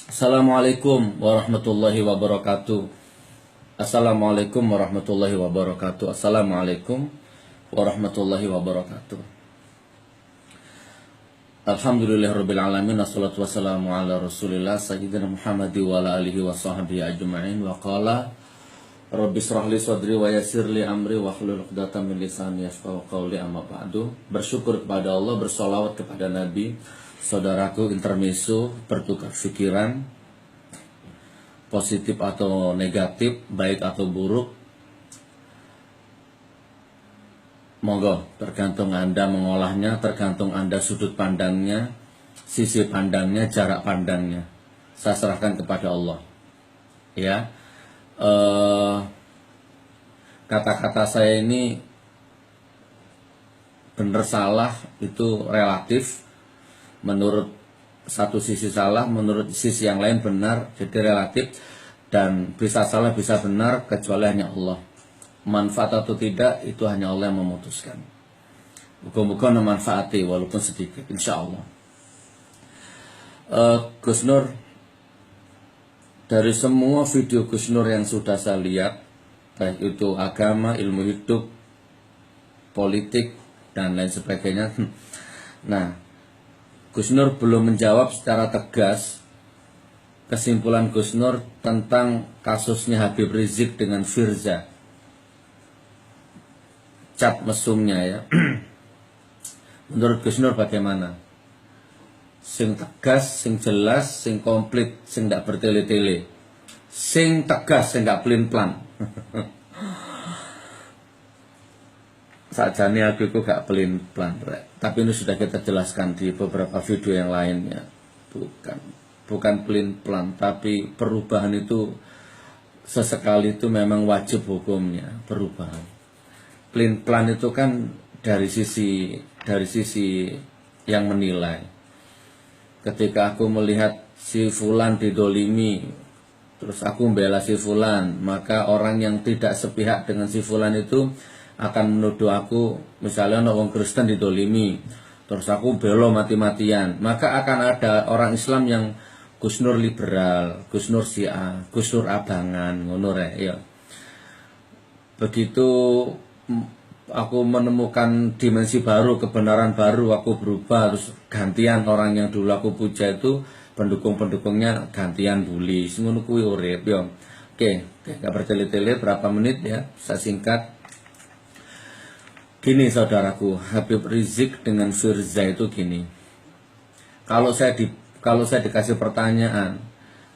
Assalamualaikum warahmatullahi wabarakatuh. Assalamualaikum warahmatullahi wabarakatuh. Assalamualaikum warahmatullahi wabarakatuh. Alhamdulillahirabbil alamin, wassalatu wassalamu ala Rasulillah sayyidina Muhammad wa ala alihi wa sahbihi ajma'in. Wa qala rabbi shrah li sadri wa yassir li amri wa hlul 'uqdatam min lisani yafqahu qawli, amma ba'du. Bersyukur kepada Allah, bersolawat kepada Nabi. Saudaraku, intermezzo bertukar pikiran, positif atau negatif, baik atau buruk, monggo, tergantung Anda mengolahnya, tergantung Anda sudut pandangnya, sisi pandangnya, jarak pandangnya. Saya serahkan kepada Allah. Ya, kata-kata saya ini benar salah itu relatif. Menurut satu sisi salah, menurut sisi yang lain benar, jadi relatif. Dan bisa salah, bisa benar, kecuali hanya Allah. Manfaat atau tidak, itu hanya Allah yang memutuskan. Bukan memanfaati walaupun sedikit, insya Allah. Gus Nur, dari semua video Gus Nur yang sudah saya lihat, baik itu agama, ilmu hidup, politik, dan lain sebagainya, nah, Gus Nur belum menjawab secara tegas kesimpulan Gus Nur tentang kasusnya Habib Rizik dengan Firza, cat mesumnya ya. Menurut Gus Nur bagaimana? Sing tegas, sing jelas, sing komplit, sing tidak bertele-tele, sing tegas, sing tidak pelin-pelan. Sajane aku gak pelin-pelan, tapi ini sudah kita jelaskan di beberapa video yang lainnya. Bukan pelin-pelan, tapi perubahan itu sesekali itu memang wajib hukumnya, perubahan. Pelin-pelan itu kan dari sisi yang menilai. Ketika aku melihat si fulan didolimi, terus aku membela si fulan, maka orang yang tidak sepihak dengan si fulan itu akan menuduh aku, misalnya orang Kristen didolimi, terus aku belo mati-matian, maka akan ada orang Islam yang Gus Nur liberal, Gus Nur Syiah, Gus Nur abangan, ngono rek ya. Begitu aku menemukan dimensi baru, kebenaran baru, aku berubah, terus gantian orang yang dulu aku puja itu, pendukung-pendukungnya gantian bully, ngono kuwi urip ya. Oke, gak bertele-tele, berapa menit ya, saya singkat. Gini saudaraku, Habib Rizik dengan Firza itu gini. Kalau saya dikasih pertanyaan,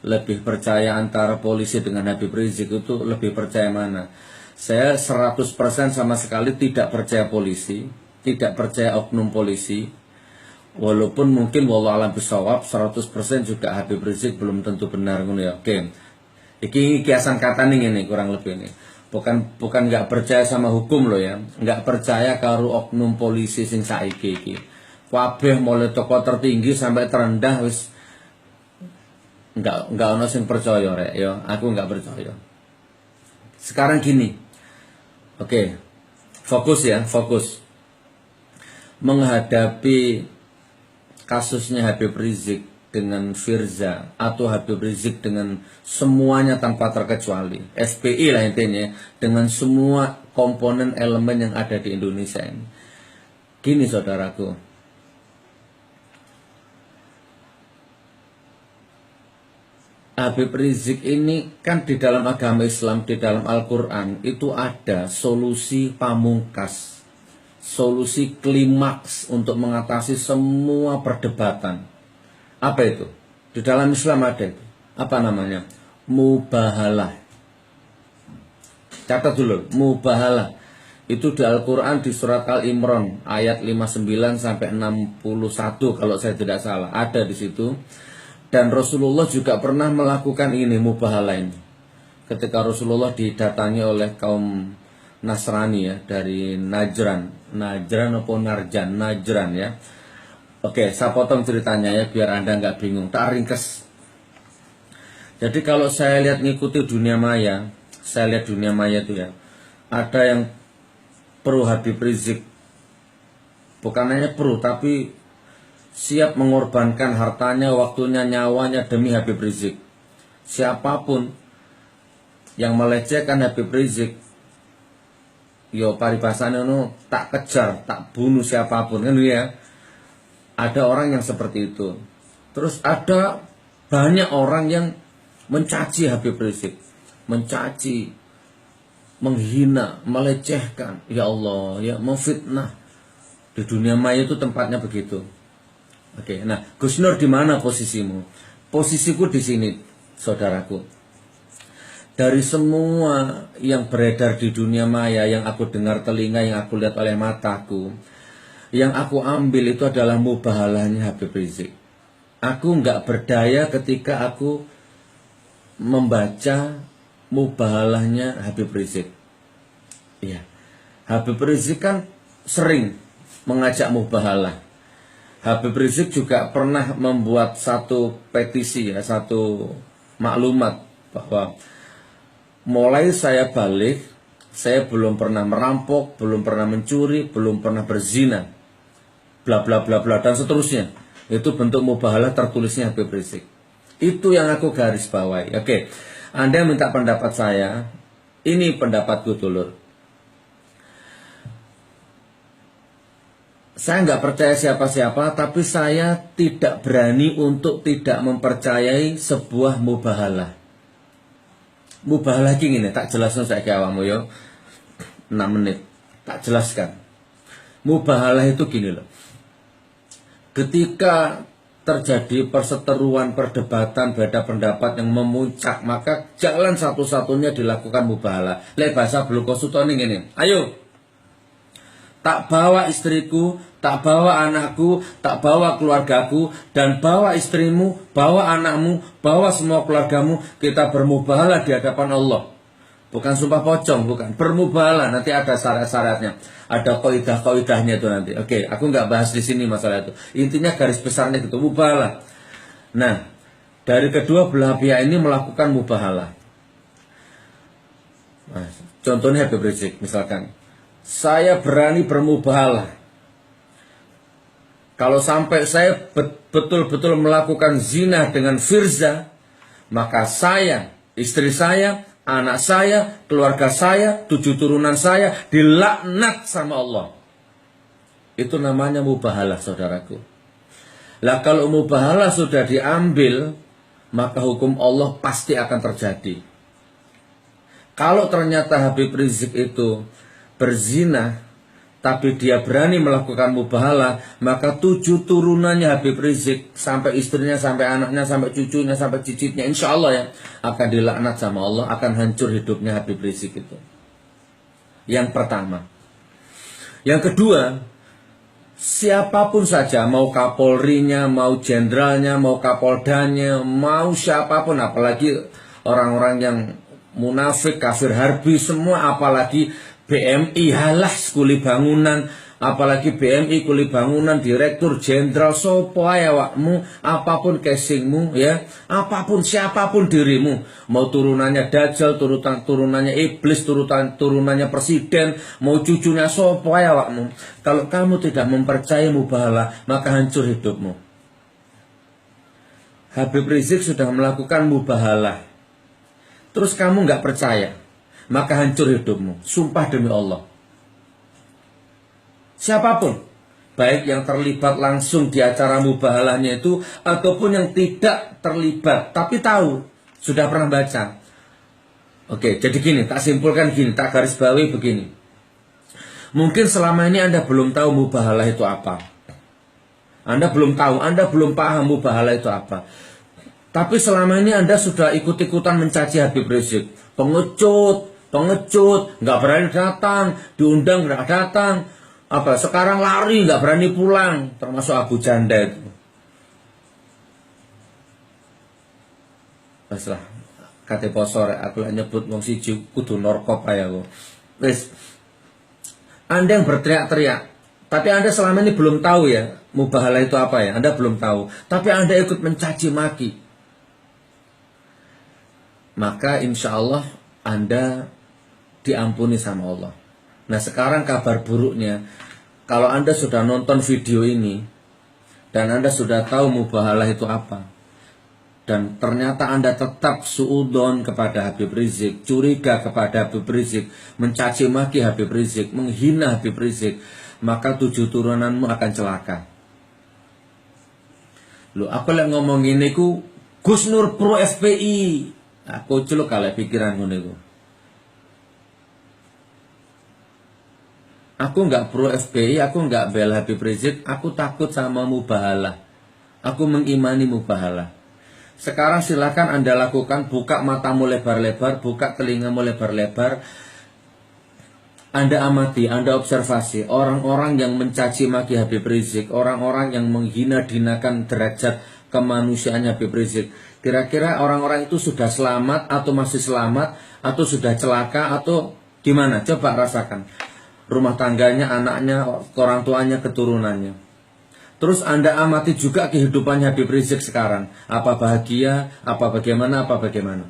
lebih percaya antara polisi dengan Habib Rizik itu lebih percaya mana? Saya 100% sama sekali tidak percaya polisi, tidak percaya oknum polisi. Walaupun mungkin wallahu alam bisawab 100% juga Habib Rizik belum tentu benar ngono ya. Oke. Iki kiasan kata nih ini kurang lebih nih. Bukan nggak percaya sama hukum loh ya, nggak percaya karo oknum polisi sing saiki iki. Kabeh mulai tokoh tertinggi sampai terendah wis nggak ono sing percaya rek ya, aku nggak percaya. Sekarang gini, oke, fokus ya, fokus menghadapi kasusnya Habib Rizik dengan Firza atau Habib Rizik dengan semuanya tanpa terkecuali, FPI lah intinya, dengan semua komponen elemen yang ada di Indonesia ini. Gini saudaraku, Habib Rizik ini kan di dalam agama Islam, di dalam Al-Quran itu ada solusi pamungkas, solusi klimaks untuk mengatasi semua perdebatan. Apa itu? Di dalam Islam ada itu. Apa namanya? Mubahalah. Catat dulu, mubahalah. Itu di Al-Quran di surat Al-Imran ayat 59 sampai 61 kalau saya tidak salah. Ada di situ. Dan Rasulullah juga pernah melakukan ini, mubahalah ini. Ketika Rasulullah didatangi oleh kaum Nasrani ya, dari Najran atau Najran ya. Oke, saya potong ceritanya ya biar Anda nggak bingung. Tak ringkes. Jadi kalau saya lihat ngikuti dunia maya, saya lihat dunia maya itu ya, ada yang pro Habib Rizik, bukan hanya pro tapi siap mengorbankan hartanya, waktunya, nyawanya demi Habib Rizik. Siapapun yang melecehkan Habib Rizik, yo paribasane no tak kejar, tak bunuh siapapun kan ya. Ada orang yang seperti itu. Terus ada banyak orang yang mencaci Habib Rizik, mencaci, menghina, melecehkan. Ya Allah, ya memfitnah. Di dunia maya itu tempatnya begitu. Oke, nah Gus Nur di mana posisimu? Posisiku di sini, saudaraku. Dari semua yang beredar di dunia maya, yang aku dengar telinga, yang aku lihat oleh mataku, yang aku ambil itu adalah mubahalahnya Habib Rizik. Aku nggak berdaya ketika aku membaca mubahalahnya Habib Rizik. Iya, Habib Rizik kan sering mengajak mubahalah. Habib Rizik juga pernah membuat satu petisi, ya, satu maklumat bahwa mulai saya balik, saya belum pernah merampok, belum pernah mencuri, belum pernah berzina, bla bla bla bla dan seterusnya. Itu bentuk mubahalah tertulisnya Habib Rizik. Itu yang aku garis bawahi. Oke, Anda minta pendapat saya, ini pendapatku dulur. Saya nggak percaya siapa-siapa, tapi saya tidak berani untuk tidak mempercayai sebuah mubahalah. Mubahalah ini tak jelaskan saya ke awakmu yo. 6 menit tak jelaskan. Mubahalah itu gini loh. Ketika terjadi perseteruan, perdebatan, beda pendapat yang memuncak, maka jalan satu-satunya dilakukan mubahalah. Lek bahasa Bloko Sutoni gini. Ayo, tak bawa istriku, tak bawa anakku, tak bawa keluargaku, dan bawa istrimu, bawa anakmu, bawa semua keluargamu, kita bermubahalah di hadapan Allah. Bukan sumpah pocong, bukan. Bermubahalah, nanti ada syarat-syaratnya. Ada kaidah-kaidahnya itu nanti. Oke, aku nggak bahas di sini masalah itu. Intinya garis besarnya gitu, mubahalah. Nah, dari kedua belah pihak ini melakukan mubahalah. Nah, contohnya Habib Rizik misalkan. Saya berani bermubahalah. Kalau sampai saya betul-betul melakukan zina dengan Firza, maka saya, istri saya, anak saya, keluarga saya, 7 turunan saya dilaknat sama Allah. Itu namanya mubahalah, saudaraku. Lah kalau mubahalah sudah diambil, maka hukum Allah pasti akan terjadi. Kalau ternyata Habib Rizik itu berzina, tapi dia berani melakukan mubahalah, maka 7 turunannya Habib Rizik, sampai istrinya, sampai anaknya, sampai cucunya, sampai cicitnya, insya Allah ya, akan dilaknat sama Allah, akan hancur hidupnya Habib Rizik itu. Yang pertama. Yang kedua, siapapun saja, mau kapolrinya, mau jenderalnya, mau kapoldanya, mau siapapun, apalagi orang-orang yang munafik, kafir harbi, semua, apalagi BMI halas kuli bangunan, apalagi BMI kuli bangunan, direktur jenderal, sopo awakmu, apapun casingmu ya, apapun siapapun dirimu, mau turunannya Dajjal, turunannya iblis, turunannya presiden, mau cucunya sopo awakmu, kalau kamu tidak mempercayai mubahalah, maka hancur hidupmu. Habib Rizik sudah melakukan mubahalah, terus kamu nggak percaya, maka hancur hidupmu. Sumpah demi Allah. Siapapun, baik yang terlibat langsung di acara mubahalahnya itu, ataupun yang tidak terlibat tapi tahu, sudah pernah baca. Oke, jadi gini, tak simpulkan gini, tak garis bawahi begini. Mungkin selama ini Anda belum tahu mubahalah itu apa. Anda belum tahu, Anda belum paham mubahalah itu apa. Tapi selama ini Anda sudah ikut-ikutan mencaci Habib Rizik. Pengecut, nggak berani datang, diundang nggak datang, apa sekarang lari nggak berani pulang, termasuk Abu Janda itu. Paslah, kate posore aku nyebut wong siji kudu norkop aja aku. Wes, Anda yang berteriak-teriak, tapi Anda selama ini belum tahu ya mubahalah itu apa ya, Anda belum tahu, tapi Anda ikut mencaci maki, maka insya Allah Anda diampuni sama Allah. Nah sekarang kabar buruknya, kalau Anda sudah nonton video ini, dan Anda sudah tahu mubahalah itu apa, dan ternyata Anda tetap suudon kepada Habib Rizik, curiga kepada Habib Rizik, mencaci maki Habib Rizik, menghina Habib Rizik, maka 7 turunanmu akan celaka. Loh, aku lek ngomong ini ku Gus Nur pro FPI. Aku celuk kalek pikiran ngono iku. Aku nggak pro FPI, aku nggak bela Habib Rizik, aku takut sama mubahalah. Aku mengimani mubahalah. Sekarang silakan Anda lakukan, buka matamu lebar-lebar, buka telingamu lebar-lebar. Anda amati, Anda observasi orang-orang yang mencaci maki Habib Rizik, orang-orang yang menghina-hinakan derajat kemanusiaannya Habib Rizik. Kira-kira orang-orang itu sudah selamat atau masih selamat atau sudah celaka atau gimana? Coba rasakan. Rumah tangganya, anaknya, orang tuanya, keturunannya. Terus Anda amati juga kehidupannya Habib Rizik sekarang. Apa bahagia, apa bagaimana, apa bagaimana.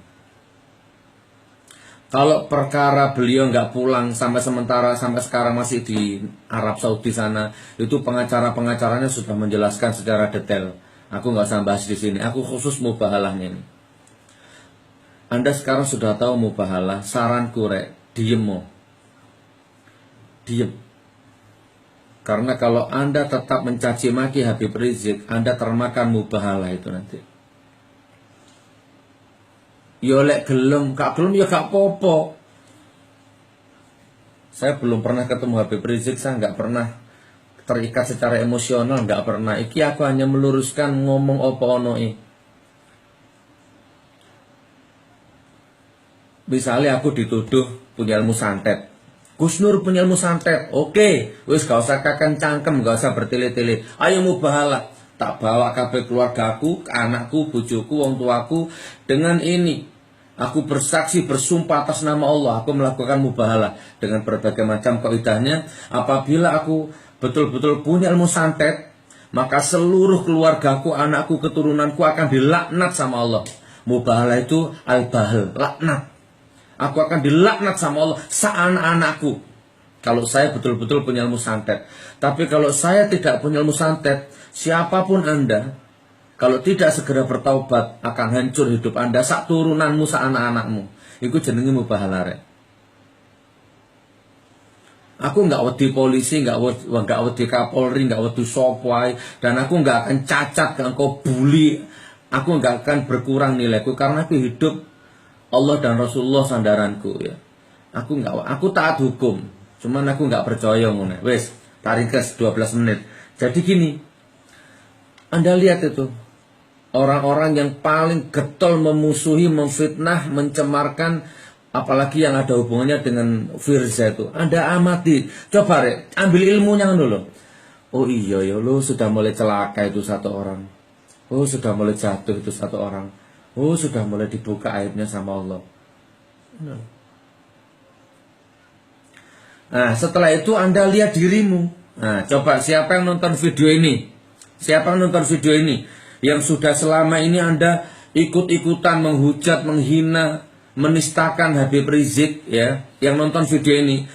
Kalau perkara beliau nggak pulang sampai sekarang masih di Arab Saudi sana, itu pengacaranya sudah menjelaskan secara detail. Aku nggak usah bahas di sini. Aku khusus mubahalahnya ini. Anda sekarang sudah tahu mubahalah. Saranku rek, diem mo. Diem. Karena kalau Anda tetap mencaci maki Habib Rizik, Anda termakan mubahalah itu nanti. Yo lek gelem, gak gelem ya gak popo. Saya belum pernah ketemu Habib Rizik, saya nggak pernah terikat secara emosional, nggak pernah. Iki aku hanya meluruskan ngomong opo onoi. Misalnya aku dituduh punya ilmu santet. Gus Nur punya ilmu santet. Oke, wis gak usah kakan cangkem, gak usah bertele-tele. Ayo mubahalah. Tak bawa kabeh keluargaku, anakku, bojoku, wong tuaku dengan ini. Aku bersaksi bersumpah atas nama Allah, aku melakukan mubahalah dengan berbagai macam kaidahnya. Apabila aku betul-betul punya ilmu santet, maka seluruh keluargaku, anakku, keturunanku akan dilaknat sama Allah. Mubahalah itu al-bahl, laknat. Aku akan dilaknat sama Allah seanak-anakku. Kalau saya betul-betul punya ilmu santet. Tapi kalau saya tidak punya ilmu santet, siapapun Anda, kalau tidak segera bertaubat, akan hancur hidup Anda, sak turunanmu, sak anak-anakmu. Itu jenenge mubahalah rek. Aku nggak wedi polisi, nggak wedi Kapolri, nggak wedi sopwai, dan aku nggak akan cacat, nggak kau bully. Aku nggak akan berkurang nilaiku karena aku hidup Allah dan Rasulullah sandaranku ya. Aku taat hukum, cuman aku nggak percaya ngono. Wes, taringkes 12 menit. Jadi gini, Anda lihat itu orang-orang yang paling getol memusuhi, memfitnah, mencemarkan, apalagi yang ada hubungannya dengan Firza itu. Anda amati, coba rek, ambil ilmunya dulu. Oh iya ya, lo sudah mulai celaka itu satu orang. Oh sudah mulai jatuh itu satu orang. Oh sudah mulai dibuka aibnya sama Allah. Nah setelah itu Anda lihat dirimu. Nah coba siapa yang nonton video ini? Siapa yang nonton video ini? Yang sudah selama ini Anda ikut-ikutan menghujat, menghina, menistakan Habib Rizik ya, yang nonton video ini.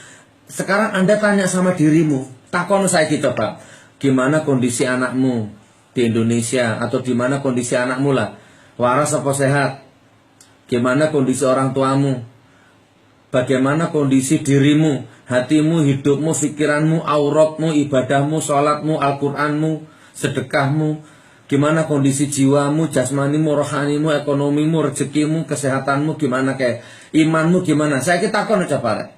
Sekarang Anda tanya sama dirimu. Takon saya gitu Pak. Gimana kondisi anakmu di Indonesia, atau di mana kondisi anakmu lah? Waras apa sehat? Gimana kondisi orang tuamu? Bagaimana kondisi dirimu, hatimu, hidupmu, pikiranmu, auratmu, ibadahmu, sholatmu, Al-Quranmu, sedekahmu? Gimana kondisi jiwamu, jasmanimu, rohanimu, ekonomimu, rezekimu, kesehatanmu? Gimana kayak imanmu gimana? Saya kita takon coba.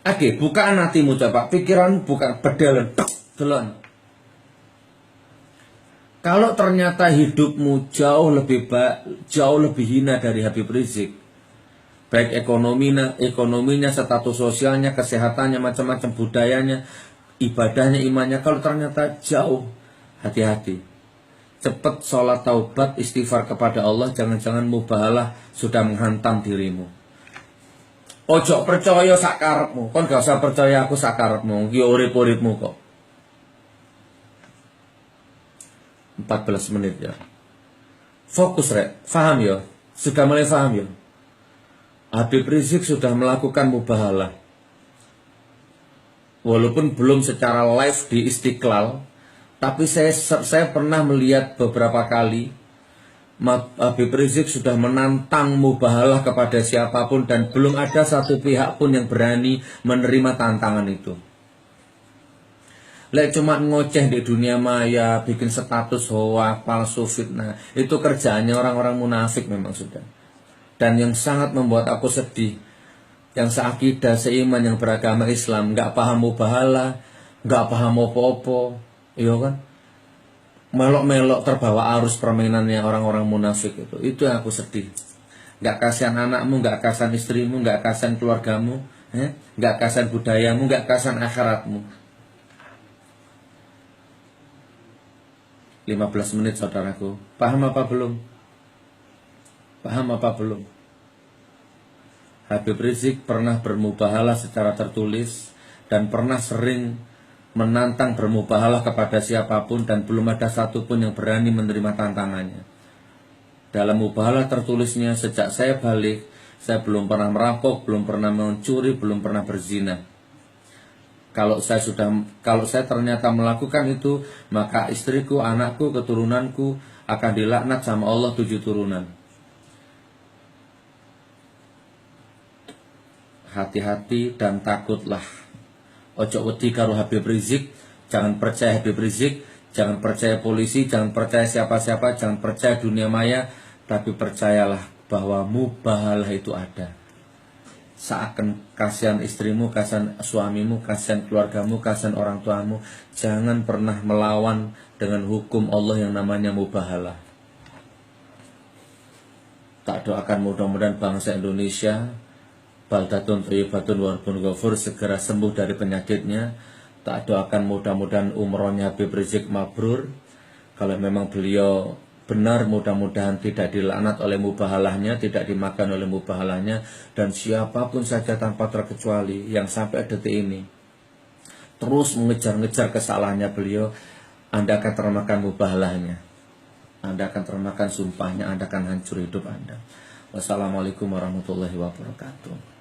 Oke, bukaan hatimu coba, pikiranmu bukan bedalan, delon. Kalau ternyata hidupmu jauh lebih hina dari Habib Rizik, baik ekonominya, status sosialnya, kesehatannya, macam-macam budayanya, ibadahnya, imannya, kalau ternyata jauh, hati-hati. Cepat sholat taubat, istighfar kepada Allah, jangan-jangan mubahalah sudah menghantam dirimu. Ojo percaya sakarepmu, kon gak usah percaya aku sakarepmu, ki urip-uripmu kok. 14 menit ya. Fokus rek, faham ya? Sudah mulai faham ya? Habib Rizik sudah melakukan mubahalah. Walaupun belum secara live di Istiqlal, Tapi saya pernah melihat beberapa kali Habib Rizik sudah menantang mubahalah kepada siapapun dan belum ada satu pihak pun yang berani menerima tantangan itu. Lek cuma ngoceh di dunia maya, bikin status hoak, palsu, fitnah, itu kerjaannya orang-orang munafik memang sudah. Dan yang sangat membuat aku sedih, yang seakidah, seiman, yang beragama Islam, nggak paham mubahalah, nggak paham opo-opo, iya kan? Melok-melok terbawa arus permainannya orang-orang munafik itu yang aku sedih. Nggak kasihan anakmu, nggak kasihan istrimu, nggak kasihan keluargamu, nggak kasihan budayamu, nggak kasihan akhiratmu. 15 menit saudaraku. Paham apa belum? Paham apa belum? Habib Rizik pernah bermubahalah secara tertulis dan pernah sering menantang bermubahalah kepada siapapun dan belum ada satupun yang berani menerima tantangannya. Dalam mubahalah tertulisnya, sejak saya balik, saya belum pernah merampok, belum pernah mencuri, belum pernah berzina. Kalau saya ternyata melakukan itu, maka istriku, anakku, keturunanku akan dilaknat sama Allah 7 turunan. Hati-hati dan takutlah. Ojo wedi karo Habib Rizik, jangan percaya Habib Rizik, jangan percaya polisi, jangan percaya siapa-siapa, jangan percaya dunia maya, tapi percayalah bahwa mubahalah itu ada. Seakan kasihan istrimu, kasihan suamimu, kasihan keluargamu, kasihan orang tuamu. Jangan pernah melawan dengan hukum Allah yang namanya mubahalah. Tak doakan mudah-mudahan bangsa Indonesia baldatun thayyibatun warbun ghafur segera sembuh dari penyakitnya. Tak doakan mudah-mudahan umrohnya Habib Rizik mabrur. Kalau memang beliau benar, mudah-mudahan tidak dilaknat oleh mubahalahnya, tidak dimakan oleh mubahalahnya, dan siapapun saja tanpa terkecuali yang sampai detik ini terus mengejar-ngejar kesalahannya beliau, Anda akan termakan mubahalahnya, Anda akan termakan sumpahnya, Anda akan hancur hidup Anda. Wassalamualaikum warahmatullahi wabarakatuh.